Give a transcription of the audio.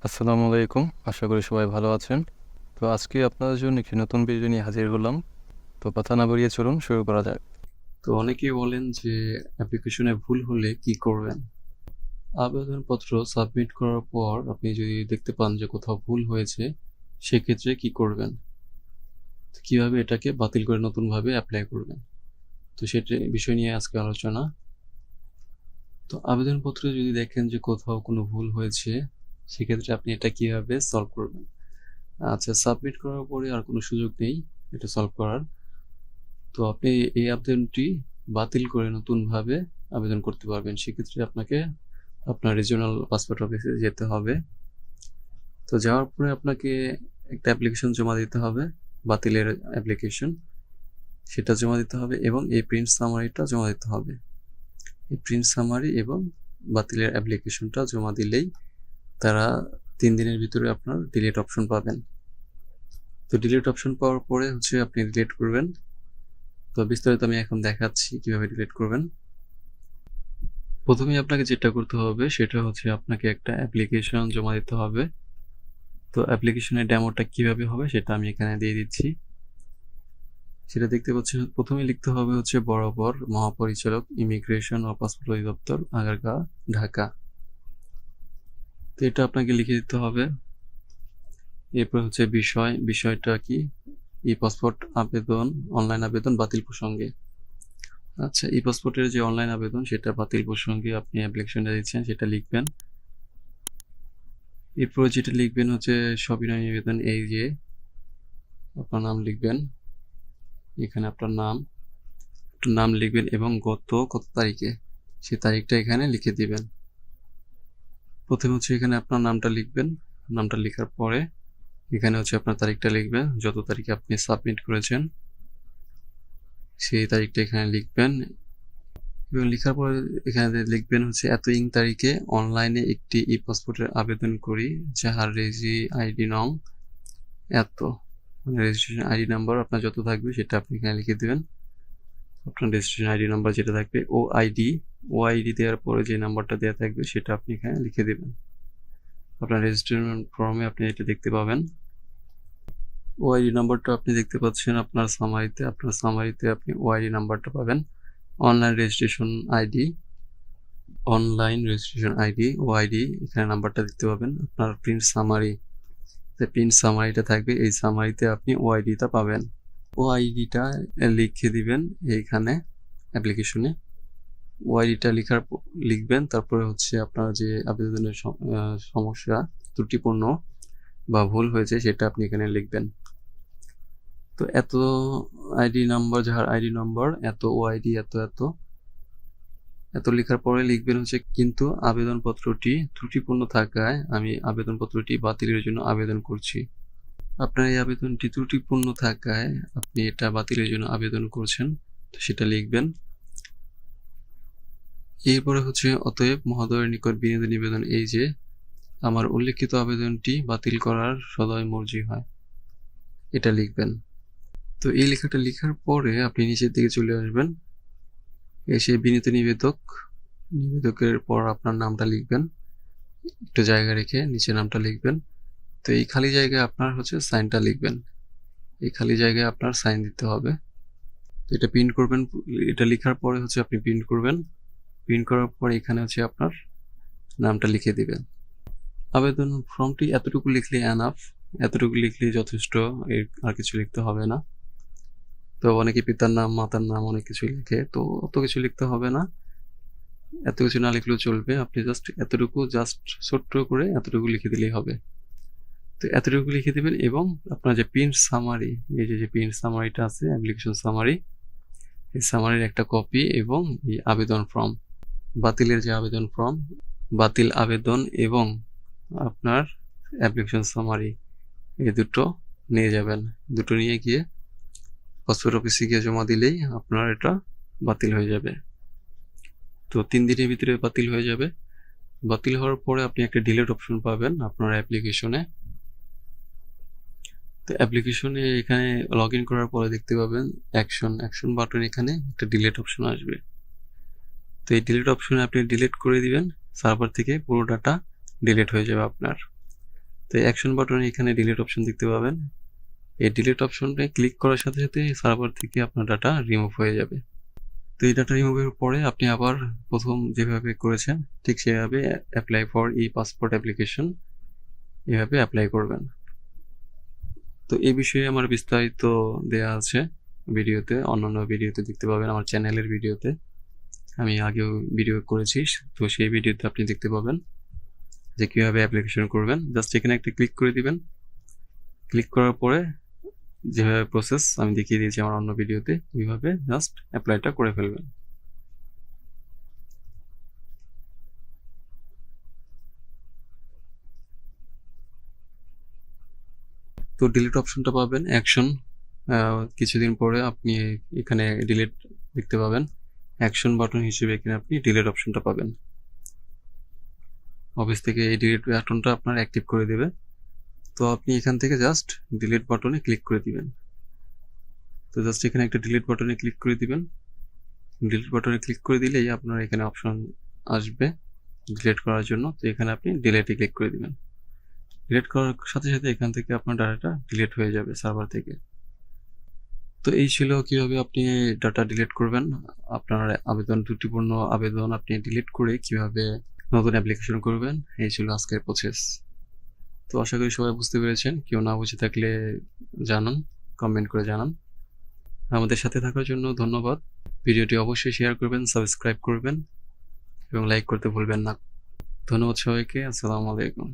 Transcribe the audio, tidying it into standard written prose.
আসসালামু আলাইকুম। আশা করি সবাই ভালো আছেন। তো আজকে আপনাদের জন্য একটি নতুন ভিডিও নিয়ে হাজির হলাম। তো কথা না বাড়িয়ে চলুন শুরু করা যাক। তো অনেকেই বলেন যে অ্যাপ্লিকেশনে ভুল হলে কি করবেন? আবেদনপত্র সাবমিট করার পর আপনি যদি দেখতে পান যে কোথাও ভুল হয়েছে, সেক্ষেত্রে কি করবেন? তো কিভাবে এটাকে বাতিল করে নতুনভাবে এপ্লাই করবেন? তো সেটা বিষয় নিয়ে আজকে আলোচনা। তো আবেদনপত্রে যদি দেখেন যে কোথাও কোনো ভুল হয়েছে, সেক্ষেত্রে আপনি এটা কিভাবে সলভ করবেন? আচ্ছা, সাবমিট করার পরে আর কোনো সুযোগ নেই এটা সলভ করার। তো আপনি এই আবেদনটি বাতিল করে নতুনভাবে আবেদন করতে পারবেন। সেক্ষেত্রে আপনাকে আপনার রিজিওনাল পাসপোর্ট অফিসে যেতে হবে। তো যাওয়ার পরে আপনাকে একটা অ্যাপ্লিকেশন জমা দিতে হবে, বাতিলের অ্যাপ্লিকেশন। সেটা জমা দিতে হবে এবং এই প্রিন্ট সামারিটা জমা দিতে হবে। এই প্রিন্ট সামারি এবং বাতিলের অ্যাপ্লিকেশনটা জমা দিলেই তারা 3 দিনের ভিতরে আপনার ডিলিট অপশন পাবেন। তো ডিলিট অপশন পাওয়ার পরে আপনি ডিলিট করবেন। তো বিস্তারিত আমি এখন দেখাচ্ছি কিভাবে ডিলিট করবেন। প্রথমেই আপনাকে যেটা করতে হবে সেটা আপনাকে একটা অ্যাপ্লিকেশন জমা দিতে হবে। তো অ্যাপ্লিকেশনের ডেমোটা কিভাবে হবে সেটা আমি এখানে দিয়ে দিচ্ছি। সেটা দেখতে পাচ্ছেন, প্রথমেই লিখতে হবে বরাবর মহাপরিচালক, ইমিগ্রেশন ও পাসপোর্ট অধিদপ্তর, আগারগাঁও, ঢাকা। তো এটা আপনাকে লিখে দিতে হবে। এরপর বিষয়টা কি? ই পাসপোর্ট আবেদন, অনলাইন আবেদন বাতিল প্রসঙ্গে। আচ্ছা, ই পাসপোর্টের যে অনলাইন আবেদন সেটা বাতিল প্রসঙ্গে আপনি অ্যাপ্লিকেশনটা দিচ্ছেন সেটা লিখবেন। এরপর যেটা লিখবেন সবিনয় নিবেদন, এই যে আপনার নাম লিখবেন, এখানে আপনার নাম লিখবেন এবং কত তারিখে সেই তারিখটা এখানে লিখে দিবেন। প্রথমে এখানে আপনার নামটা লিখবেন। নামটা লেখার পরে এখানে আপনার তারিখটা লিখবেন, যত তারিখে আপনি সাবমিট করেছেন সেই তারিখটা এখানে লিখবেন এবং লেখার পরে এখানে লিখবেন এত তারিখে অনলাইনে একটি ই পাসপোর্টের আবেদন করি, যাহার রেজি আইডি নং এত, মানে রেজিস্ট্রেশন আইডি নাম্বার আপনার যত থাকবে সেটা আপনি এখানে লিখে দেবেন। আপনার রেজিস্ট্রেশন আইডি নাম্বার যেটা থাকবে ওআইডি দেওয়ার পরে যে নাম্বারটা দেওয়া থাকবে সেটা আপনি এখানে লিখে দেবেন। আপনার রেজিস্ট্রেশন ফর্মে আপনি এটা দেখতে পাবেন। ওআইডি নাম্বারটা আপনি দেখতে পাচ্ছেন আপনার সামারিতে আপনি ওআইডি নাম্বারটা পাবেন। অনলাইন রেজিস্ট্রেশন আইডি ওআইডি এখানে নাম্বারটা দেখতে পাবেন। আপনার প্রিন্ট সামারিটা থাকবে, এই সামারিতে আপনি ওআইডিটা পাবেন। ওআইডিটা লিখে দিবেন এইখানে অ্যাপ্লিকেশনে। ওআইডিটা লিখবেন, তারপরে আপনার যে আবেদনের সমস্যা, ত্রুটিপূর্ণ বা ভুল হয়েছে সেটা আপনি এখানে লিখবেন। তো এত আইডি নাম্বার, যার আইডি নাম্বার এত, ওআইডি এত এত এত লেখার পরে লিখবেন কিন্তু আবেদনপত্রটি ত্রুটিপূর্ণ থাকায় আমি আবেদনপত্রটি বাতিলের জন্য আবেদন করছি। আপনার এই আবেদনটি ত্রুটিপূর্ণ থাকায় আপনি এটা বাতিলের জন্য আবেদন করছেন, তো সেটা লিখবেন। এরপরে অতএব মহোদয়ের নিকট বিনীত নিবেদন, এই যে আমার উল্লেখিত আবেদনটি বাতিল করার সদয় মর্জি হয়, এটা লিখবেন। তো এই লেখাটা লেখার পরে আপনি নিচের দিকে চলে আসবেন, এসে বিনীত নিবেদকের পর আপনার নামটা লিখবেন, একটু জায়গা রেখে নিচে নামটা লিখবেন। তো এই খালি জায়গায় আপনার সাইনটা লিখবেন, এই খালি জায়গায় আপনার সাইন দিতে হবে। তো এটা প্রিন্ট করবেন। এটা লেখার পরে আপনি প্রিন্ট করবেন। প্রিন্ট করার পরে এখানে আপনার নামটা লিখে দিবেন। আবেদন ফর্মটি এতটুকু লিখলে এনাফ, এতটুকু লিখলে যথেষ্ট, এর আর কিছু লিখতে হবে না। তো অনেকে পিতার নাম, মাতার নাম অনেক কিছু লিখে, তো অত কিছু লিখতে হবে না, এত কিছু না লিখলেও চলবে। আপনি জাস্ট ছোট্ট করে এতটুকু লিখে দিলেই হবে। তো এতটুকু লিখে দিবেন এবং আপনার যে প্রিন্ট সামারি, এই যে প্রিন্ট সামারিটা আছে, অ্যাপ্লিকেশন সামারি, এই সামারির একটা কপি এবং এই আবেদন ফর্ম, বাতিলের যে আবেদন ফর্ম, বাতিল আবেদন এবং আপনার অ্যাপ্লিকেশন সামারি, এই দুটো নিয়ে যাবেন। দুটো নিয়ে গিয়ে পাসপোর্ট অফিসে গিয়ে জমা দিলেই আপনার এটা বাতিল হয়ে যাবে। তো 3 দিনের ভিতরে বাতিল হয়ে যাবে। বাতিল হওয়ার পরে আপনি একটা ডিলিট অপশন পাবেন আপনার অ্যাপ্লিকেশনে। তো অ্যাপ্লিকেশনে এখানে লগ ইন করার পরে দেখতে পাবেন অ্যাকশন বাটন, এখানে একটা ডিলিট অপশন আসবে। তো এই ডিলিট অপশনে আপনি ডিলিট করে দিবেন, সার্ভার থেকে পুরো ডাটা ডিলিট হয়ে যাবে আপনার। তো অ্যাকশন বাটনে এখানে ডিলিট অপশন দেখতে পাবেন। এই ডিলিট অপশনে ক্লিক করার সাথে সাথে সার্ভার থেকে আপনার ডাটা রিমুভ হয়ে যাবে। তো এই ডাটা রিমুভের পরে আপনি আবার প্রথম যেভাবে করেছেন ঠিক সেভাবে apply for E passport application এভাবে অ্যাপ্লাই করবেন। তো এই বিষয়ে আমার বিস্তারিত দেয়া আছে ভিডিওতে, অন্যান্য ভিডিওতে দেখতে পাবেন, আমার চ্যানেলের ভিডিওতে আমি আগেও ভিডিও করেছি। তো সেই ভিডিওতে আপনি দেখতে পাবেন যে কীভাবে অ্যাপ্লিকেশন করবেন। জাস্ট এখানে একটা ক্লিক করে দিবেন। ক্লিক করার পরে যেভাবে প্রসেস আমি দেখিয়ে দিয়েছি আমার অন্য ভিডিওতে, ওইভাবে জাস্ট অ্যাপ্লাইটা করে ফেলবেন। তো ডিলিট অপশনটা পাবেন অ্যাকশন, কিছুদিন পরে আপনি এখানে ডিলিট দেখতে পাবেন। অ্যাকশন বাটন হিসেবে এখানে আপনি ডিলিট অপশনটা পাবেন। অফিস থেকে এই ডিলিট বাটনটা আপনার অ্যাক্টিভ করে দেবে। তো আপনি এখান থেকে জাস্ট ডিলিট বাটনে ক্লিক করে দিবেন। তো জাস্ট এখানে একটা ডিলিট বাটনে ক্লিক করে দিবেন। ডিলিট বাটনে ক্লিক করে দিলেই আপনার এখানে অপশন আসবে ডিলিট করার জন্য। তো এখানে আপনি ডিলিটে ক্লিক করে দিবেন। ডিলিট করার সাথে সাথে এখান থেকে আপনার ডাটাটা ডিলিট হয়ে যাবে সার্ভার থেকে। তো এই ছিল কিভাবে আপনি ডাটা ডিলিট করবেন। আপনার ত্রুটিপূর্ণ আবেদন আপনি ডিলিট করে কিভাবে নতুন অ্যাপ্লিকেশন করবেন, এই ছিল আজকের প্রসেস। তো আশা করি সবাই বুঝতে পেরেছেন। কেউ না বুঝে থাকলে জানান, কমেন্ট করে জানান। আমাদের সাথে থাকার জন্য ধন্যবাদ। ভিডিওটি অবশ্যই শেয়ার করবেন, সাবস্ক্রাইব করবেন এবং লাইক করতে ভুলবেন না। ধন্যবাদ সবাইকে। আসসালামু আলাইকুম।